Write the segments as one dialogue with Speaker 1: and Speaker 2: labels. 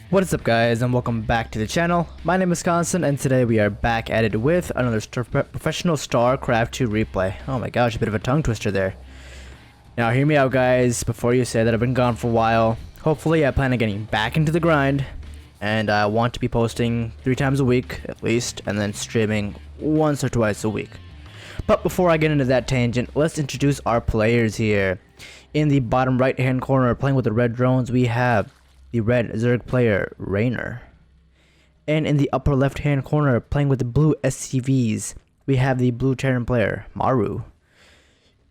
Speaker 1: What is up, guys, and welcome back to the channel. My name is Khanstens, and today we are back at it with another professional Starcraft 2 replay. Oh my gosh, a bit of a tongue twister there. Now hear me out, guys, before you say that I've been gone for a while. Hopefully I plan on getting back into the grind, and I want to be posting 3 times a week at least, and then streaming once or twice a week. But before I get into that tangent, let's introduce our players here. In the bottom right hand corner, playing with the red drones, we have the red Zerg player, Reynor. And in the upper left hand corner, playing with the blue SCVs, we have the blue Terran player, Maru.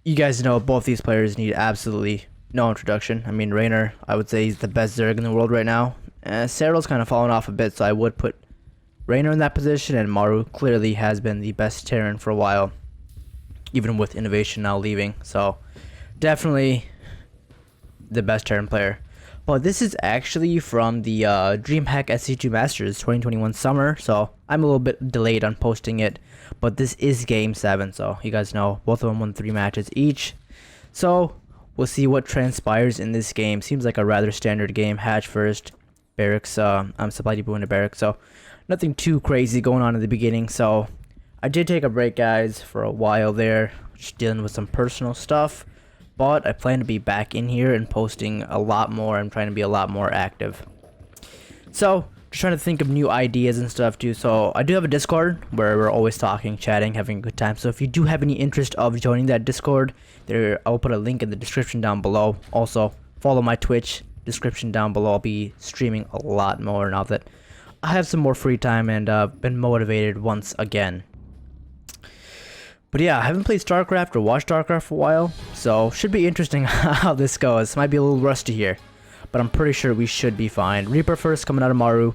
Speaker 1: You guys know both these players need absolutely no introduction. I mean, Reynor, I would say he's the best Zerg in the world right now. Cyril's kind of fallen off a bit, so I would put Reynor in that position, and Maru clearly has been the best Terran for a while, even with Innovation now leaving. So definitely the best Terran player. But this is actually from the DreamHack SC2 Masters 2021 summer, so I'm a little bit delayed on posting it. But this is Game 7, so you guys know both of them won 3 matches each. So we'll see what transpires in this game. Seems like a rather standard game. Hatch first, barracks, supply depot into barracks, so nothing too crazy going on in the beginning. So I did take a break, guys, for a while there, just dealing with some personal stuff. But I plan to be back in here and posting a lot more. I'm trying to be a lot more active. So, just trying to think of new ideas and stuff too. So, I do have a Discord where we're always talking, chatting, having a good time. So, if you do have any interest of joining that Discord, I'll put a link in the description down below. Also, follow my Twitch description down below. I'll be streaming a lot more now that I have some more free time and been motivated once again. But yeah, I haven't played Starcraft or watched Starcraft for a while, so should be interesting how this goes. Might be a little rusty here, but I'm pretty sure we should be fine. Reaper first coming out of Maru.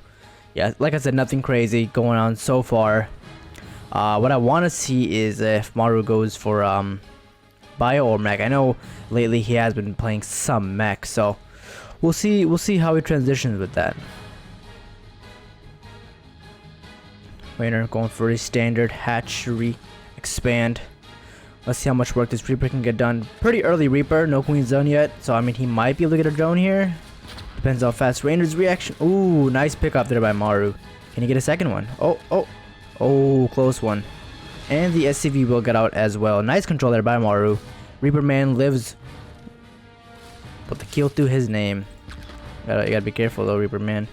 Speaker 1: Yeah, like I said, nothing crazy going on so far. What I want to see is if Maru goes for bio or mech. I know lately he has been playing some mech, so we'll see how he transitions with that. Reynor going for his standard hatchery expand. Let's see how much work this Reaper can get done. Pretty early Reaper, no Queen's Zone yet, so I mean he might be able to get a drone here. Depends how fast Reynor's reaction. Ooh, nice pickup there by Maru. Can he get a second one? Oh, close one. And the SCV will get out as well. Nice control there by Maru. Reaper man lives. Put the kill through his name. You gotta be careful though, Reaper man.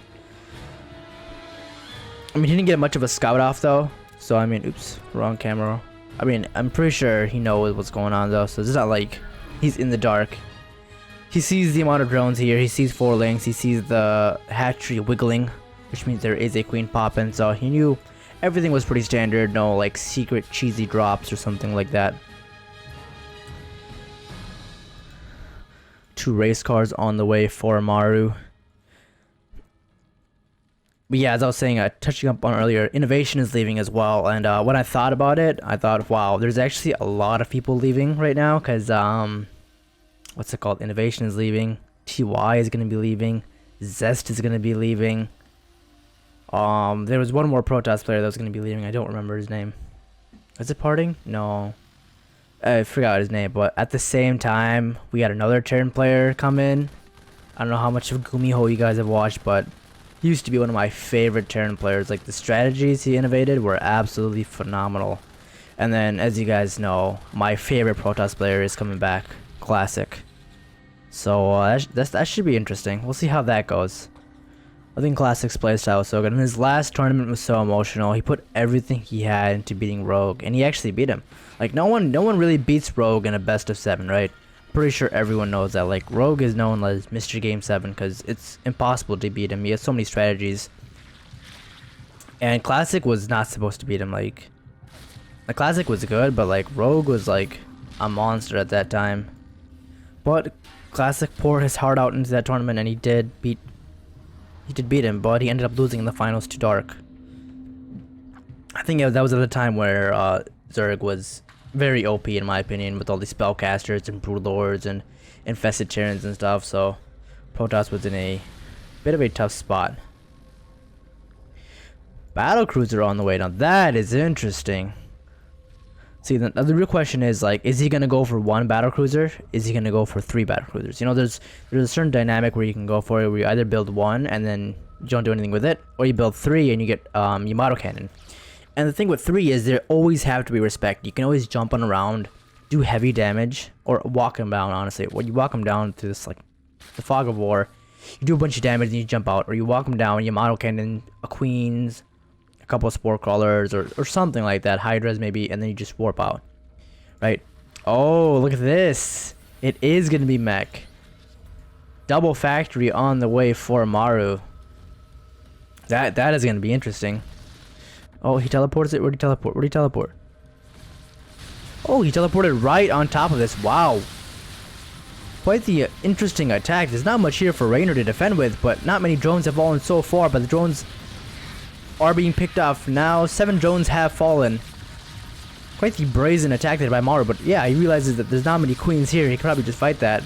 Speaker 1: I mean, he didn't get much of a scout off though. So I mean, oops, wrong camera. I mean, I'm pretty sure he knows what's going on though, so it's not like he's in the dark. He sees the amount of drones here, he sees 4 links, he sees the hatchery wiggling, which means there is a queen popping, so he knew everything was pretty standard, no like secret cheesy drops or something like that. 2 race cars on the way for Maru. But yeah, as I was saying, touching up on earlier, Innovation is leaving as well. And when I thought about it, I thought, wow, there's actually a lot of people leaving right now. Because, what's it called? Innovation is leaving. TY is going to be leaving. Zest is going to be leaving. There was one more Protoss player that was going to be leaving. I don't remember his name. Is it parting? No. I forgot his name. But at the same time, we had another Terran player come in. I don't know how much of Gumiho you guys have watched, but he used to be one of my favorite Terran players. Like, the strategies he innovated were absolutely phenomenal. And then, as you guys know, my favorite Protoss player is coming back, Classic. So that should be interesting. We'll see how that goes. I think Classic's playstyle was so good. And his last tournament was so emotional. He put everything he had into beating Rogue, and he actually beat him. Like, no one really beats Rogue in a best of 7, right? Pretty sure everyone knows that. Like, Rogue is known as Mr. Game 7 because it's impossible to beat him. He has so many strategies. And Classic was not supposed to beat him. Like, the Classic was good, but like Rogue was like a monster at that time. But Classic poured his heart out into that tournament, and he did beat him, but he ended up losing in the finals to Dark. I think that was at the time where Zerg was very OP in my opinion, with all these spellcasters and brood lords and infested Terrans and stuff. So Protoss was in a bit of a tough spot. Battlecruiser on the way. Now that is interesting. See, the real question is, like, is he gonna go for 1 battlecruiser? Is he gonna go for 3 battlecruisers? You know, there's a certain dynamic where you can go for it, where you either build 1 and then You don't do anything with it. Or you build 3 and you get Yamato Cannon. And the thing with 3 is there always have to be respect. You can always jump on around, do heavy damage, or walk them down, honestly. When you walk them down to this, like, the Fog of War, you do a bunch of damage and you jump out. Or you walk them down, Yamato Cannon, a Queens, a couple of Spore Crawlers, or something like that. Hydras maybe, and then you just warp out. Right? Oh, look at this. It is going to be mech. Double factory on the way for Maru. That is going to be interesting. Oh, he teleports it. Where'd he teleport? Where'd he teleport? Oh, he teleported right on top of this. Wow. Quite the interesting attack. There's not much here for Reynor to defend with, but not many drones have fallen so far, but the drones are being picked off now. 7 drones have fallen. Quite the brazen attack there by Maru, but yeah, he realizes that there's not many queens here. He could probably just fight that.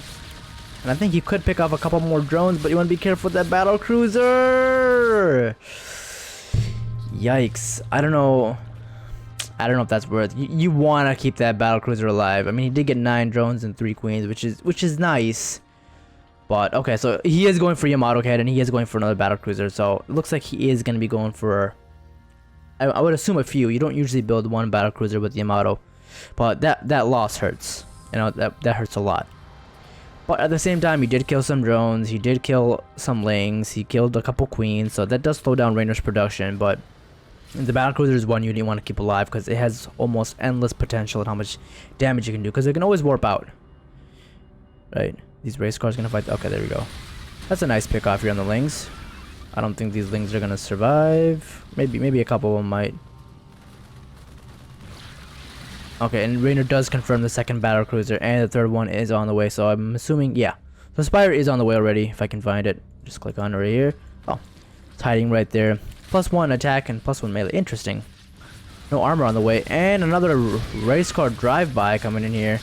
Speaker 1: And I think he could pick off a couple more drones, but you want to be careful with that battle cruiser. Yikes. I don't know if that's worth. You want to keep that battle cruiser alive. I mean, he did get 9 drones and 3 queens, which is nice. But okay, so he is going for Yamato Cannon and he is going for another battle cruiser. So it looks like he is going to be going for, I would assume, a few. You don't usually build one battle cruiser with Yamato, but that loss hurts. You know, that hurts a lot. But at the same time, he did kill some drones. He did kill some lings. He killed a couple queens, so that does slow down Reynor's production. But the battle cruiser is one you didn't want to keep alive because it has almost endless potential and how much damage you can do. Because it can always warp out. Right? These race cars gonna fight. Okay, there we go. That's a nice pick off here on the lings. I don't think these lings are gonna survive. Maybe a couple of them might. Okay, and Reynor does confirm the second battle cruiser, and the third one is on the way. So I'm assuming, yeah. So Spire is on the way already. If I can find it, just click on it right here. Oh, it's hiding right there. +1 attack and +1 melee. Interesting. No armor on the way, and another race car drive-by coming in here,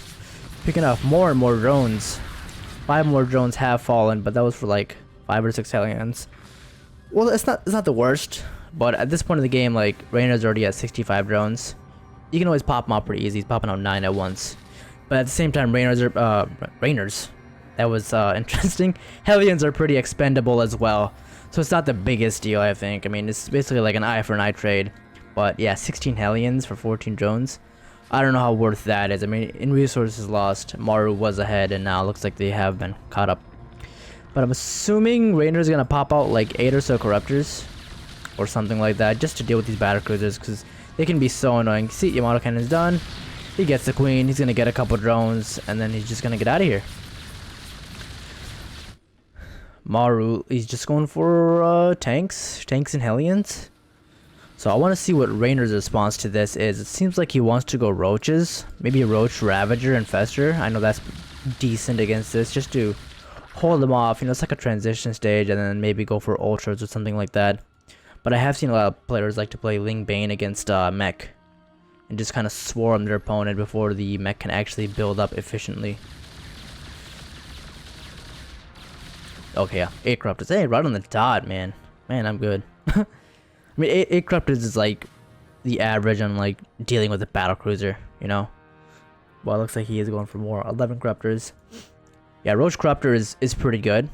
Speaker 1: picking up more and more drones. 5 more drones have fallen, but that was for like 5 or 6 aliens. Well, it's not the worst, but at this point in the game, like Reynor's already at 65 drones. You can always pop them out pretty easy. He's popping out 9 at once. But at the same time, Reynors. That was interesting. Hellions are pretty expendable as well. So it's not the biggest deal, I think. I mean, it's basically like an eye for an eye trade. But yeah, 16 Hellions for 14 drones. I don't know how worth that is. I mean, in resources lost, Maru was ahead, and now it looks like they have been caught up. But I'm assuming Reynor's going to pop out like 8 or so Corruptors. Or something like that, just to deal with these battle cruisers, because they can be so annoying. See, Yamato Cannon's done. He gets the queen. He's gonna get a couple drones, and then he's just gonna get out of here. Maru, he's just going for tanks and Hellions. So I want to see what Reynor's response to this is. It seems like he wants to go roaches, maybe a roach Ravager and Fester. I know that's decent against this, just to hold them off. You know, it's like a transition stage, and then maybe go for ultras or something like that. But I have seen a lot of players like to play Ling Bane against mech, and just kind of swarm their opponent before the mech can actually build up efficiently. Okay, yeah, 8 Corruptors. Hey, right on the dot, man. Man, I'm good. I mean, 8 Corruptors is like the average on like dealing with a battle cruiser, you know? Well, it looks like he is going for more. 11 Corruptors. Yeah, Roach Corruptor is pretty good.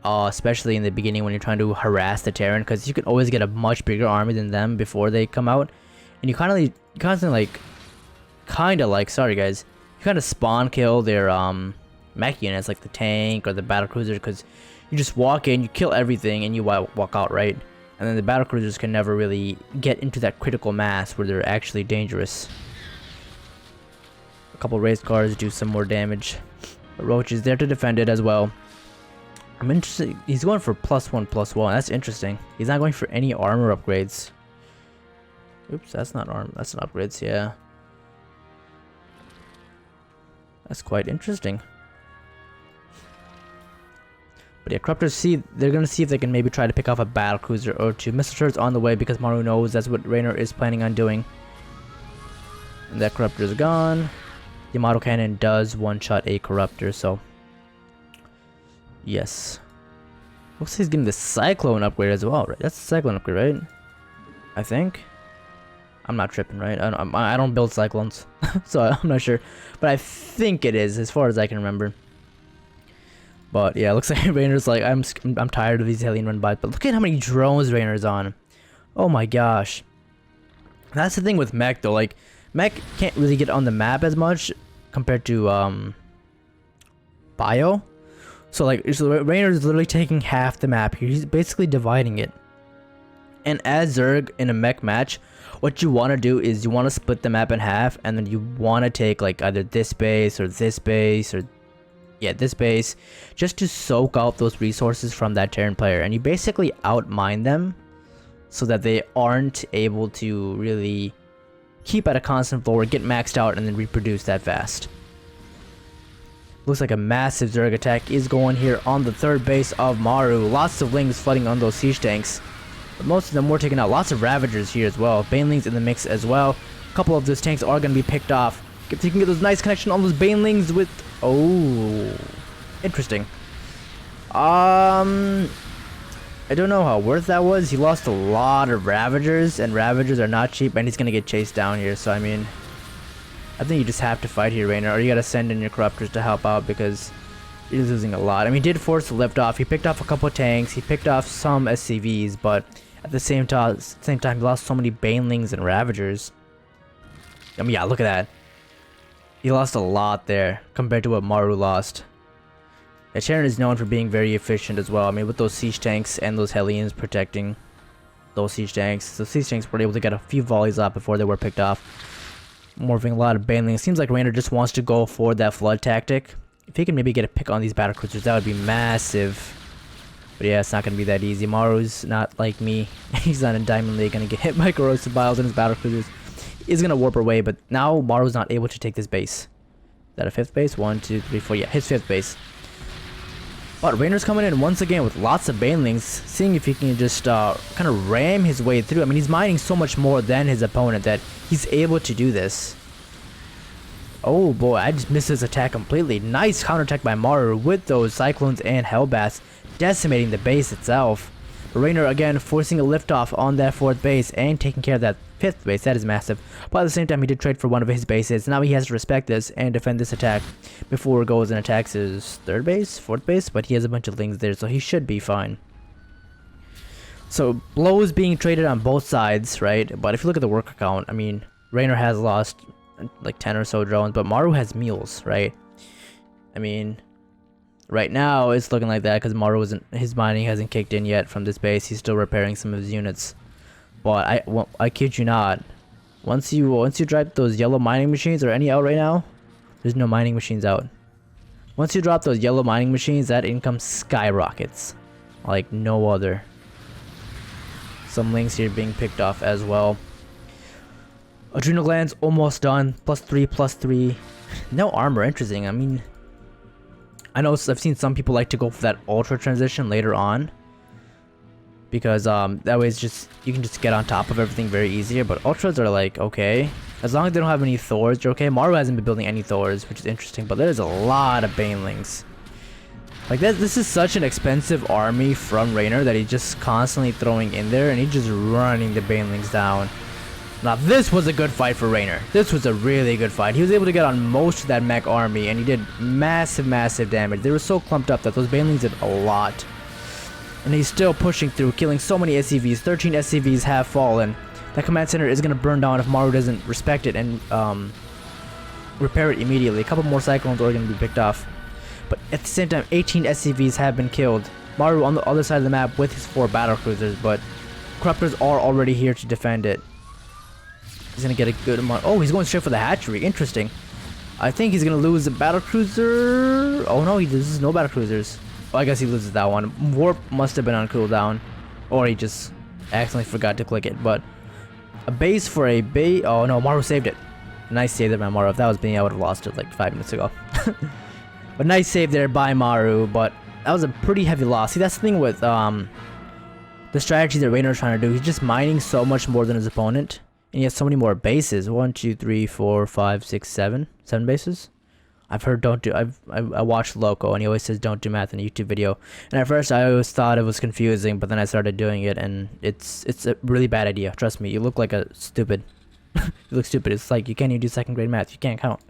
Speaker 1: Especially in the beginning when you're trying to harass the Terran, because you can always get a much bigger army than them before they come out, and you constantly sorry guys, you kind of spawn kill their mech units like the tank or the battle cruiser, because you just walk in, you kill everything, and you walk out, right? And then the battle cruisers can never really get into that critical mass where they're actually dangerous. A couple race cars do some more damage, but Roach is there to defend it as well. I'm interested. He's going for +1/+1. That's interesting. He's not going for any armor upgrades. Oops, that's not armor. That's not upgrades. Yeah, that's quite interesting. But yeah, Corruptors they're gonna see if they can maybe try to pick off a battle cruiser or 2. Missile turrets on the way because Maru knows that's what Reynor is planning on doing. And that Corruptor is gone. Yamato Cannon does one-shot a Corruptor, so. Yes. Looks like he's getting the Cyclone upgrade as well, right? That's the Cyclone upgrade, right? I think. I'm not tripping, right? I don't build Cyclones, so I'm not sure. But I think it is, as far as I can remember. But yeah, it looks like Reynor's like, I'm tired of these alien run by. But look at how many drones Reynor's on. Oh my gosh. That's the thing with mech though. Like, mech can't really get on the map as much compared to bio. So like, Reynor is literally taking half the map here. He's basically dividing it. And as Zerg in a mech match, what you want to do is you want to split the map in half, and then you want to take like either this base or this base or this base, just to soak out those resources from that Terran player. And you basically outmine them so that they aren't able to really keep at a constant floor, get maxed out, and then reproduce that fast. Looks like a massive Zerg attack is going here on the third base of Maru. Lots of Lings flooding on those siege tanks. But most of them were taken out. Lots of Ravagers here as well. Banelings in the mix as well. A couple of those tanks are going to be picked off. If you can get those nice connection on those Banelings with... Oh, interesting. I don't know how worth that was. He lost a lot of Ravagers, and Ravagers are not cheap, and he's going to get chased down here. So, I mean, I think you just have to fight here, Reynor, or you got to send in your Corruptors to help out because he's losing a lot. I mean, he did force the lift off. He picked off a couple of tanks. He picked off some SCVs, but at the same time, he lost so many Banelings and Ravagers. I mean, yeah, look at that. He lost a lot there compared to what Maru lost. Yeah, Terran is known for being very efficient as well. I mean, with those siege tanks and those Hellions protecting those siege tanks. The siege tanks were able to get a few volleys off before they were picked off. Morphing a lot of Banelings. Seems like Reynor just wants to go for that flood tactic. If he can maybe get a pick on these battlecruisers, that would be massive. But yeah, it's not going to be that easy. Maru's not like me. He's not in Diamond League, going to get hit by corrosive biles in his battlecruisers. He's going to warp away, but now Maru's not able to take this base. Is that a fifth base? 1, 2, 3, 4. Yeah, his fifth base. But Reynor's coming in once again with lots of Banelings, seeing if he can just kind of ram his way through. I mean, he's mining so much more than his opponent that he's able to do this. Oh boy, I just missed his attack completely. Nice counterattack by Maru with those Cyclones and Hellbats, decimating the base itself. Reynor again forcing a liftoff on that fourth base and taking care of that fifth base. That is massive. But at the same time, he did trade for one of his bases. Now he has to respect this and defend this attack before he goes and attacks his third base, fourth base. But he has a bunch of Lings there, so he should be fine. So blows being traded on both sides, right? But if you look at the worker count, I mean, Reynor has lost like 10 or so drones, but Maru has mules, right? I mean, right now it's looking like that because Maru wasn't, his mining hasn't kicked in yet from this base. He's still repairing some of his units. But I kid you not, once you drop those yellow mining machines, or any out right now, there's no mining machines out. Once you drop those yellow mining machines, that income skyrockets like no other. Some Lings here being picked off as well. Adrenal glands almost done. +3, +3. No armor, interesting. I mean, I know I've seen some people like to go for that ultra transition later on, because that way it's just, you can just get on top of everything very easier. But ultras are like, okay, as long as they don't have any Thors, you're okay. Maru hasn't been building any Thors, which is interesting, but there's a lot of Banelings. Like this is such an expensive army from Reynor that he's just constantly throwing in there, and he's just running the Banelings down. Now this was a good fight for Reynor. This was a really good fight. He was able to get on most of that mech army, and he did massive damage. They were so clumped up that those Banelings did a lot. And he's still pushing through, killing so many SCVs. 13 SCVs have fallen. That command center is going to burn down if Maru doesn't respect it and repair it immediately. A couple more Cyclones are going to be picked off. But at the same time, 18 SCVs have been killed. Maru on the other side of the map with his 4 battlecruisers, but Corruptors are already here to defend it. He's going to get a good amount. Oh, he's going straight for the hatchery. Interesting. I think he's going to lose the battlecruiser. Oh no, he loses no battlecruisers. Well, I guess he loses that one. Warp must have been on cooldown, or he just accidentally forgot to click it. But a base for a base. Oh no, Maru saved it. Nice save there by Maru. If that was me, I would have lost it like 5 minutes ago. But nice save there by Maru. But that was a pretty heavy loss. See, that's the thing with the strategy that Reynor's trying to do. He's just mining so much more than his opponent, and he has so many more bases. 1, 2, 3, 4, 5, 6, 7. 7 bases. I've heard don't do. I watched Loco, and he always says don't do math in a YouTube video. And at first I always thought it was confusing, but then I started doing it, and it's a really bad idea. Trust me, you look like a stupid. You look stupid. It's like you can't even do second grade math. You can't count.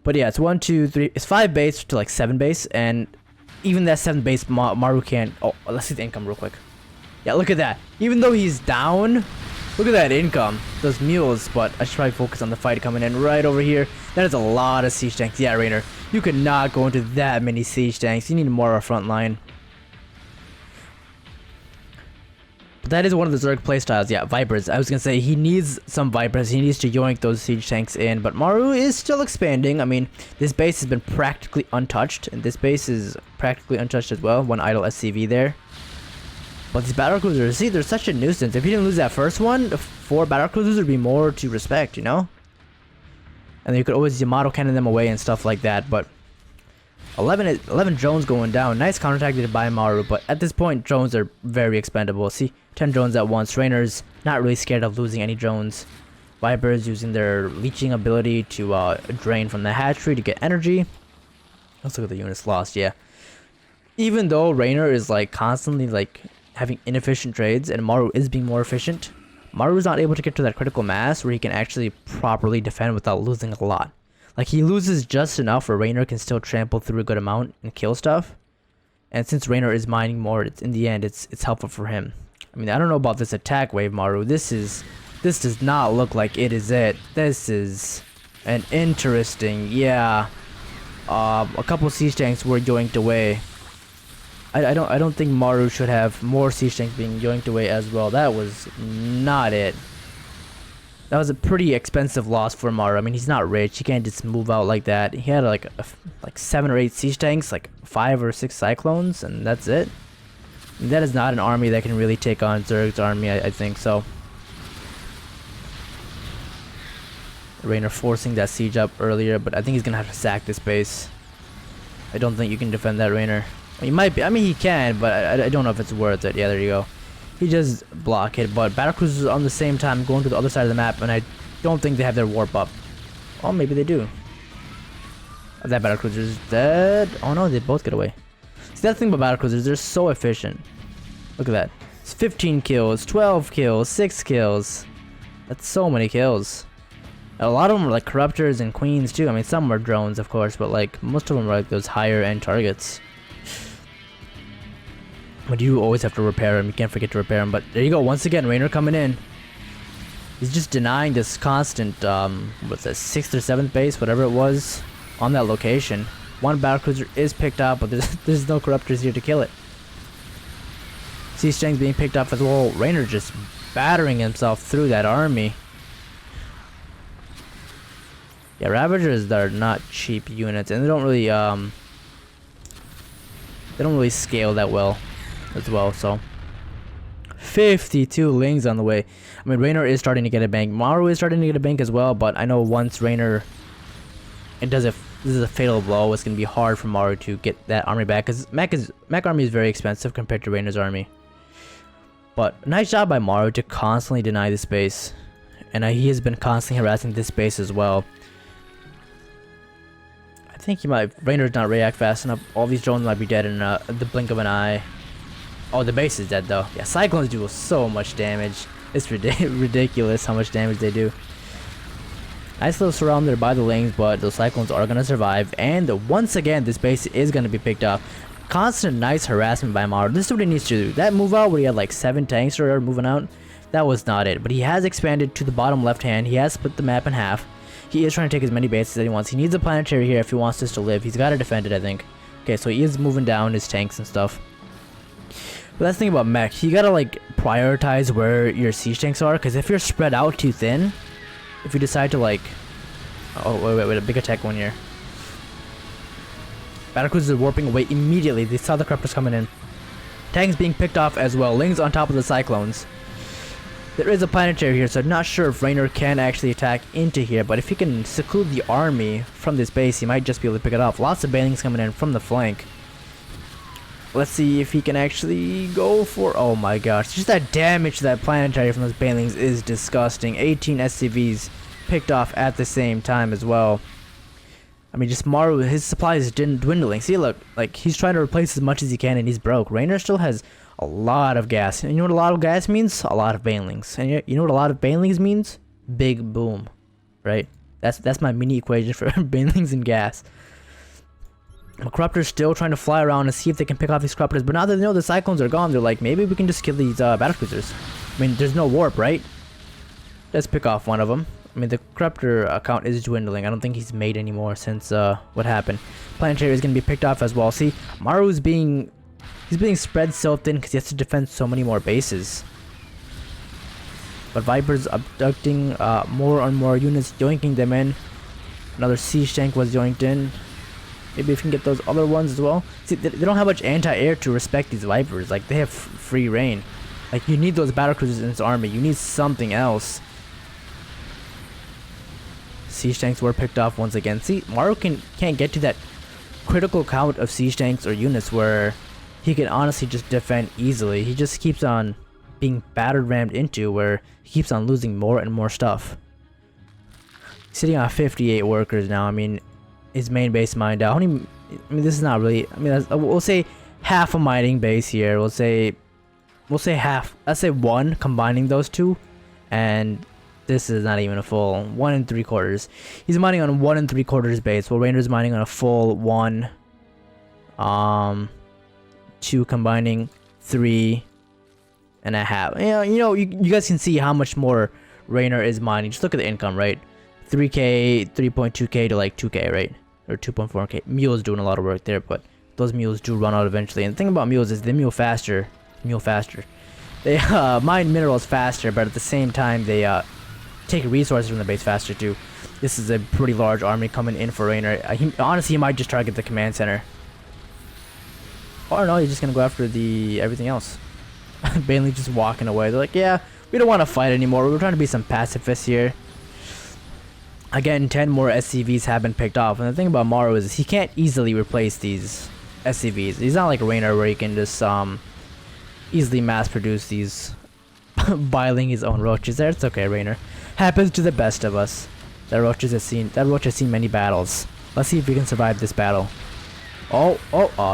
Speaker 1: But yeah, it's 1, 2, 3. It's 5 base to like 7 base, and even that 7th base, Maru can't. Oh, let's see the income real quick. Yeah, look at that. Even though he's down, look at that income. Those mules, but I should probably focus on the fight coming in right over here. That is a lot of siege tanks. Yeah, Reynor, you could not go into that many siege tanks. You need more of a front line. But that is one of the Zerg playstyles. Yeah, Vipers. I was going to say, he needs some Vipers. He needs to yoink those siege tanks in. But Maru is still expanding. I mean, this base has been practically untouched. And this base is practically untouched as well. One idle SCV there. But these battlecruisers, see, they're such a nuisance. If you didn't lose that first one, the 4 battlecruisers would be more to respect, you know? And then you could always Yamato cannon them away and stuff like that. But 11 drones going down. Nice counterattack by Maru, but at this point, drones are very expendable. See, 10 drones at once. Reynor's not really scared of losing any drones. Vipers using their leeching ability to drain from the hatchery to get energy. Let's look at the units lost, yeah. Even though Reynor is like constantly like having inefficient trades and Maru is being more efficient, Maru is not able to get to that critical mass where he can actually properly defend without losing a lot. Like, he loses just enough where Reynor can still trample through a good amount and kill stuff. And since Reynor is mining more, in the end, it's helpful for him. I mean, I don't know about this attack wave, Maru. This does not look like it is it. This is an interesting, yeah. A couple siege tanks were yoinked away. I don't think Maru should have more siege tanks being yoinked away as well. That was not it. That was a pretty expensive loss for Maru. I mean, he's not rich. He can't just move out like that. He had like 7 or 8 siege tanks, like 5 or 6 cyclones, and that's it. And that is not an army that can really take on Zerg's army, I think so. Reynor forcing that siege up earlier, but I think he's gonna have to sack this base. I don't think you can defend that Reynor. He might be. I mean, he can, but I don't know if it's worth it. Yeah, there you go. He just block it, but battlecruisers on the same time going to the other side of the map, and I don't think they have their warp up. Oh, maybe they do. That battlecruiser is dead. Oh no, they both get away. See, that's the thing about battlecruisers, they're so efficient. Look at that. It's 15 kills, 12 kills, 6 kills. That's so many kills. And a lot of them are like corruptors and queens too. I mean, some are drones, of course, but like most of them are like those higher end targets. But you always have to repair him. You can't forget to repair him. But there you go. Once again, Reynor coming in. He's just denying this constant, what's that, 6th or 7th base, whatever it was, on that location. One battlecruiser is picked up, but there's no corruptors here to kill it. Siege tanks being picked up as well. Reynor just battering himself through that army. Yeah, Ravagers are not cheap units, and they don't really scale that well as well. So 52 Lings on the way. I mean, Reynor is starting to get a bank. Maru is starting to get a bank as well, but I know once Reynor this is a fatal blow, it's gonna be hard for Maru to get that army back, because Mech army is very expensive compared to Reynor's army. But nice job by Maru to constantly deny this base, and he has been constantly harassing this base as well. I think Reynor's not react fast enough. All these drones might be dead in the blink of an eye. Oh, the base is dead though. Yeah, Cyclones do so much damage. It's ridiculous how much damage they do. Nice little surround there by the Lings, but those Cyclones are going to survive. And once again, this base is going to be picked up. Constant nice harassment by Maru. This is what he needs to do. That move out where he had like 7 tanks or moving out, that was not it. But he has expanded to the bottom left hand. He has split the map in half. He is trying to take as many bases as he wants. He needs a planetary here if he wants this to live. He's got to defend it, I think. Okay, so he is moving down his tanks and stuff. But that's the thing about mech. You gotta like prioritize where your siege tanks are, because if you're spread out too thin, if you decide to like... Oh, wait, a big attack one here. Battlecruisers are warping away immediately. They saw the corruptors coming in. Tanks being picked off as well. Lings on top of the Cyclones. There is a planetary here, so I'm not sure if Reynor can actually attack into here, but if he can seclude the army from this base, he might just be able to pick it off. Lots of banelings coming in from the flank. Let's see if he can actually go for... Oh my gosh, just that damage to that planetary from those banelings is disgusting. 18 SCVs picked off at the same time as well. I mean, just Maru, his supplies didn't dwindling. See, look, like he's trying to replace as much as he can and he's broke. Reynor still has a lot of gas. And you know what a lot of gas means? A lot of banelings. And you know what a lot of banelings means? Big boom, right? That's my mini equation for banelings and gas. The Corruptor's still trying to fly around and see if they can pick off these Corruptors, but now that they know the Cyclones are gone, they're like, maybe we can just kill these Battlecruisers. I mean, there's no warp, right? Let's pick off one of them. I mean, the Corruptor account is dwindling. I don't think he's made anymore since what happened. Planetary is going to be picked off as well. See, Maru's being spread so thin because he has to defend so many more bases. But Viper's abducting more and more units, yoinking them in. Another siege tank was yoinked in. Maybe if we can get those other ones as well. See, they don't have much anti-air to respect these Vipers. Like, they have free reign. Like, you need those battlecruisers in this army. You need something else. Siege tanks were picked off once again. See, Maru can't get to that critical count of siege tanks or units where he can honestly just defend easily. He just keeps on being battered rammed into where he keeps on losing more and more stuff. Sitting on 58 workers now. I mean, his main base mined out. I mean, this is not really. I mean, we'll say half a mining base here. We'll say half. Let's say one, combining those two, and this is not even a full 1 3/4. He's mining on 1 3/4 base, while Reynor's mining on a full 1. 2 combining 3.5. You guys can see how much more Reynor is mining. Just look at the income, right? 3k, 3.2k to like 2k, right? Or 2.4k. Mule's doing a lot of work there, but those mules do run out eventually. And the thing about mules is they mule faster. They mine minerals faster, but at the same time they take resources from the base faster too. This is a pretty large army coming in for Reynor. Honestly, he might just target the command center. Or no, he's just gonna go after the everything else. Mainly just walking away. They're like, yeah, we don't want to fight anymore. We're trying to be some pacifists here. Again, 10 more SCVs have been picked off. And the thing about Maru is he can't easily replace these SCVs. He's not like Reynor where he can just easily mass produce these biling his own roaches there. It's okay, Reynor. Happens to the best of us. That roach has seen many battles. Let's see if we can survive this battle. Oh,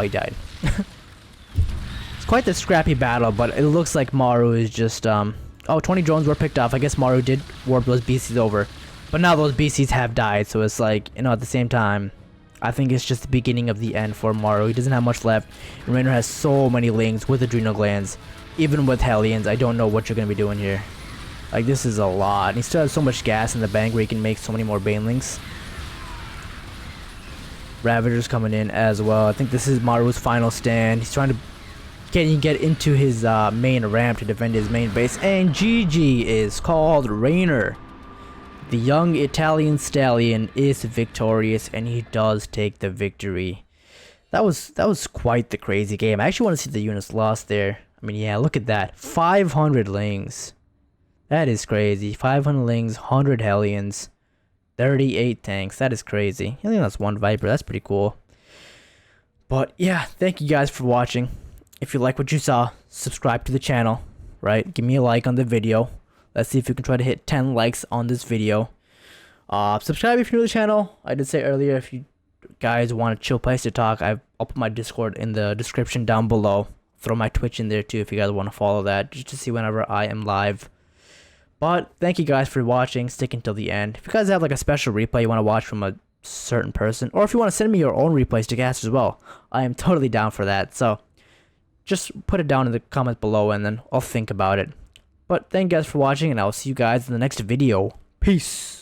Speaker 1: he died. It's quite the scrappy battle, but it looks like Maru is just 20 drones were picked off. I guess Maru did warp those BCs over. But now those BCs have died, so it's like, at the same time, I think it's just the beginning of the end for Maru. He doesn't have much left. And Reynor has so many lings with adrenal glands. Even with Hellions, I don't know what you're going to be doing here. Like, this is a lot. And he still has so much gas in the bank where he can make so many more Banelings. Ravagers coming in as well. I think this is Maru's final stand. He's trying to get into his main ramp to defend his main base. And GG is called. Reynor, the young Italian stallion, is victorious, and he does take the victory. That was quite the crazy game. I actually want to see the units lost there. I mean, yeah, look at that. 500 lings. That is crazy. 500 lings, 100 Hellions, 38 tanks. That is crazy. I think that's 1 Viper. That's pretty cool. But yeah, thank you guys for watching. If you like what you saw, subscribe to the channel, right? Give me a like on the video. Let's see if we can try to hit 10 likes on this video. Subscribe if you're new to the channel. I did say earlier, if you guys want a chill place to talk, I'll put my Discord in the description down below. Throw my Twitch in there too if you guys want to follow that, just to see whenever I am live. But thank you guys for watching, sticking till the end. If you guys have like a special replay you want to watch from a certain person, or if you want to send me your own replays to cast as well, I am totally down for that. So just put it down in the comments below and then I'll think about it. But thank you guys for watching, and I'll see you guys in the next video. Peace.